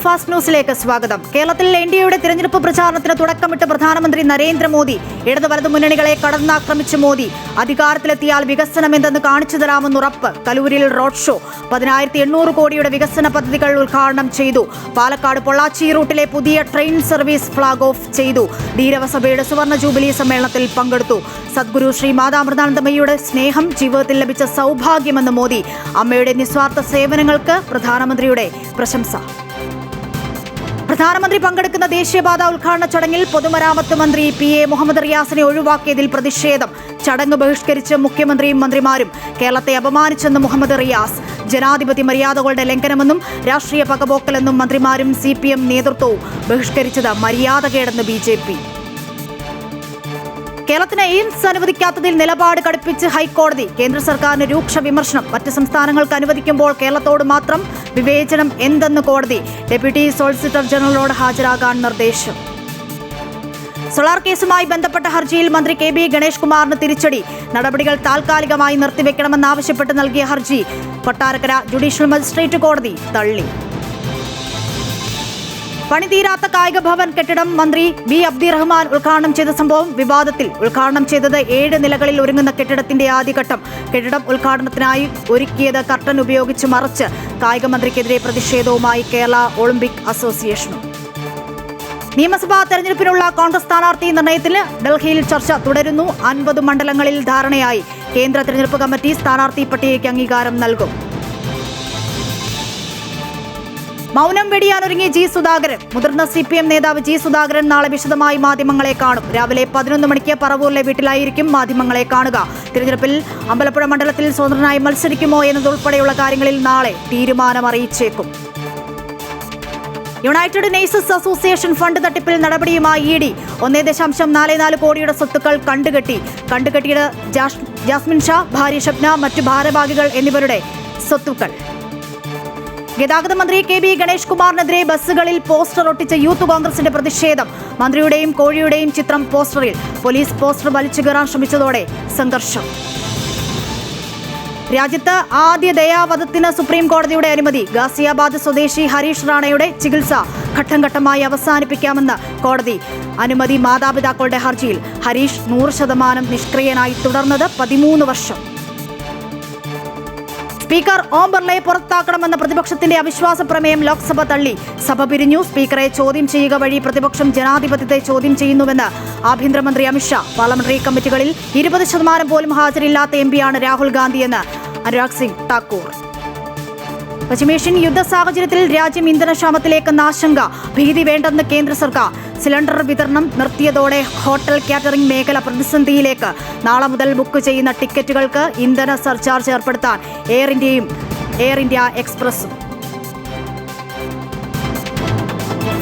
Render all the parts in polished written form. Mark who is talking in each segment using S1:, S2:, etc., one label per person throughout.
S1: Fast ന്യൂസിലേക്ക് സ്വാഗതം. കേരളത്തിൽ എൻഡിഎയുടെ തിരഞ്ഞെടുപ്പ് പ്രചാരണത്തിന് തുടക്കമിട്ട് പ്രധാനമന്ത്രി നരേന്ദ്രമോദി ഇടതു വലതു മുന്നണികളെ കടന്നാക്രമിച്ച മോദി അധികാരത്തിലെത്തിയാൽ വികസനം എന്തെന്ന് കാണിച്ചു തരാമെന്ന് ഉറപ്പ്. കലൂരിൽ റോഡ് ഷോ. 10,800 കോടിയുടെ വികസന പദ്ധതികൾ ഉദ്ഘാടനം ചെയ്തു. പാലക്കാട് പൊള്ളാച്ചി റൂട്ടിലെ പുതിയ ട്രെയിൻ സർവീസ് ഫ്ളാഗ് ഓഫ് ചെയ്തു. ധീരവസഭയുടെ സുവർണ ജൂബിലി സമ്മേളനത്തിൽ പങ്കെടുത്തു. സദ്ഗുരു ശ്രീ മാതാമൃതാനന്ദമയിയുടെ സ്നേഹം ജീവിതത്തിൽ ലഭിച്ച സൗഭാഗ്യമെന്ന് മോദി. അമ്മയുടെ നിസ്വാർത്ഥ സേവനങ്ങൾക്ക് പ്രധാനമന്ത്രിയുടെ പ്രശംസ. പ്രധാനമന്ത്രി പങ്കെടുക്കുന്ന ദേശീയപാത ഉദ്ഘാടന ചടങ്ങിൽ പൊതുമരാമത്ത് മന്ത്രി PA മുഹമ്മദ് റിയാസിനെ ഒഴിവാക്കിയതിൽ പ്രതിഷേധം. ചടങ്ങ് ബഹിഷ്കരിച്ച് മുഖ്യമന്ത്രിയും മന്ത്രിമാരും. കേരളത്തെ അപമാനിച്ചെന്ന് മുഹമ്മദ് റിയാസ്. ജനാധിപത്യ മര്യാദകളുടെ ലംഘനമെന്നും രാഷ്ട്രീയ പകപോക്കലെന്നും മന്ത്രിമാരും CPM നേതൃത്വവും. ബഹിഷ്കരിച്ചത് മര്യാദകേടെന്ന് BJP. കേരളത്തിന് എയിംസ് അനുവദിക്കാത്തതിൽ നിലപാട് കടുപ്പിച്ച് ഹൈക്കോടതി. കേന്ദ്ര സർക്കാരിന് രൂക്ഷ വിമർശനം. മറ്റ് സംസ്ഥാനങ്ങൾക്ക് അനുവദിക്കുമ്പോൾ കേരളത്തോട് മാത്രം വിവേചനം എന്തെന്ന് കോടതി. ഡെപ്യൂട്ടി സോളിസിറ്റർ ജനറലോട് ഹാജരാകാൻ നിർദ്ദേശം. സോളാർ കേസുമായി ബന്ധപ്പെട്ട ഹർജിയിൽ മന്ത്രി KB ഗണേഷ് കുമാറിന് തിരിച്ചടി. നടപടികൾ താൽക്കാലികമായി നിർത്തിവെക്കണമെന്നാവശ്യപ്പെട്ട് നൽകിയ ഹർജി കൊട്ടാരക്കര ജുഡീഷ്യൽ മജിസ്ട്രേറ്റ് കോടതി തള്ളി. പണിതീരാത്ത കായിക ഭവൻ കെട്ടിടം മന്ത്രി B അബ്ദിറഹ്മാൻ ഉദ്ഘാടനം ചെയ്ത സംഭവം വിവാദത്തിൽ. ഉദ്ഘാടനം ചെയ്തത് 7 നിലകളിൽ ഒരുങ്ങുന്ന കെട്ടിടത്തിന്റെ ആദ്യഘട്ടം. കെട്ടിടം ഉദ്ഘാടനത്തിനായി ഒരുക്കിയത് കർട്ടൻ ഉപയോഗിച്ച് മറച്ച്. കായിക മന്ത്രിക്കെതിരെ പ്രതിഷേധവുമായി കേരള ഒളിമ്പിക് അസോസിയേഷനും. നിയമസഭാ തെരഞ്ഞെടുപ്പിനുള്ള കോൺഗ്രസ് സ്ഥാനാർത്ഥി നിർണയത്തിന് ഡൽഹിയിൽ ചർച്ച തുടരുന്നു. 50 മണ്ഡലങ്ങളിൽ ധാരണയായി. കേന്ദ്ര തെരഞ്ഞെടുപ്പ് കമ്മിറ്റി സ്ഥാനാർത്ഥി പട്ടികയ്ക്ക് അംഗീകാരം നൽകും. മൗനം വെടിയാനൊരുങ്ങി G സുധാകരൻ. മുതിർന്ന CPM നേതാവ് G സുധാകരൻ നാളെ വിശദമായി മാധ്യമങ്ങളെ കാണും. രാവിലെ 11 മണിക്ക് പറവൂരിലെ വീട്ടിലായിരിക്കും മാധ്യമങ്ങളെ കാണുക. തിരഞ്ഞെടുപ്പിൽ അമ്പലപ്പുഴ മണ്ഡലത്തിൽ സ്വതന്ത്രനായി മത്സരിക്കുമോ എന്നതുൾപ്പെടെയുള്ള കാര്യങ്ങളിൽ നാളെ തീരുമാനമറിയിച്ചേക്കും. യുണൈറ്റഡ് നേഴ്സസ് അസോസിയേഷൻ ഫണ്ട് തട്ടിപ്പിൽ നടപടിയുമായി ED. 1.44 കോടിയുടെ സ്വത്തുക്കൾ കണ്ടുകെട്ടിയത് ജാസ്മിൻ ഷാ, ഭാര്യ ഷബ്ന, മറ്റു ഭാരവാഹികൾ എന്നിവരുടെ സ്വത്തുക്കൾ. ഗതാഗത മന്ത്രി KB ഗണേഷ് കുമാറിനെതിരെ ബസ്സുകളിൽ പോസ്റ്റർ ഒട്ടിച്ച യൂത്ത് കോൺഗ്രസിന്റെ പ്രതിഷേധം. മന്ത്രിയുടെയും കോഴിയുടെയും ചിത്രം പോസ്റ്ററിൽ. പോലീസ് പോസ്റ്റർ വലിച്ചു കയറാൻ ശ്രമിച്ചതോടെ സംഘർഷം. രാജ്യത്ത് ആദ്യ ദയാവധത്തിന് സുപ്രീം കോടതിയുടെ അനുമതി. ഗാസിയാബാദ് സ്വദേശി ഹരീഷ് റാണയുടെ ചികിത്സ ഘട്ടം ഘട്ടമായി അവസാനിപ്പിക്കാമെന്ന് കോടതി. അനുമതി മാതാപിതാക്കളുടെ ഹർജിയിൽ. ഹരീഷ് 100% നിഷ്ക്രിയനായി തുടർന്നത് 13 വർഷം. സ്പീക്കർ ഓം ബിർളയെ പുറത്താക്കണമെന്ന പ്രതിപക്ഷത്തിന്റെ അവിശ്വാസ പ്രമേയം ലോക്സഭ തള്ളി. സഭ പിരിഞ്ഞു. സ്പീക്കറെ ചോദ്യം ചെയ്യുക വഴി പ്രതിപക്ഷം ജനാധിപത്യത്തെ ചോദ്യം ചെയ്യുന്നുവെന്ന് ആഭ്യന്തരമന്ത്രി അമിത്ഷാ. പാർലമെന്ററി കമ്മിറ്റികളിൽ 20% പോലും ഹാജരില്ലാത്ത MP രാഹുൽ ഗാന്ധിയെന്ന് അനുരാഗ് സിംഗ് ഠാക്കൂർ. പശ്ചിമേഷ്യൻ യുദ്ധ സാഹചര്യത്തിൽ രാജ്യം ഇന്ധനക്ഷാമത്തിലേക്കെന്ന ആശങ്ക. ഭീതി വേണ്ടെന്ന് കേന്ദ്ര സർക്കാർ. സിലിണ്ടർ വിതരണം നിർത്തിയതോടെ ഹോട്ടൽ കാറ്ററിംഗ് മേഖല പ്രതിസന്ധിയിലേക്ക്. നാളെ മുതൽ ബുക്ക് ചെയ്യുന്ന ടിക്കറ്റുകൾക്ക് ഇന്ധന സർചാർജ് ഏർപ്പെടുത്താൻ എയർ ഇന്ത്യ എക്സ്പ്രസും.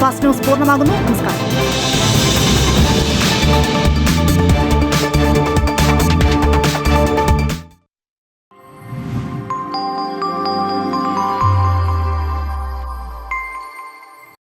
S1: ഫാസ്റ്റ് ന്യൂസ് പൂർണ്ണമാകുന്നു. നമസ്കാരം.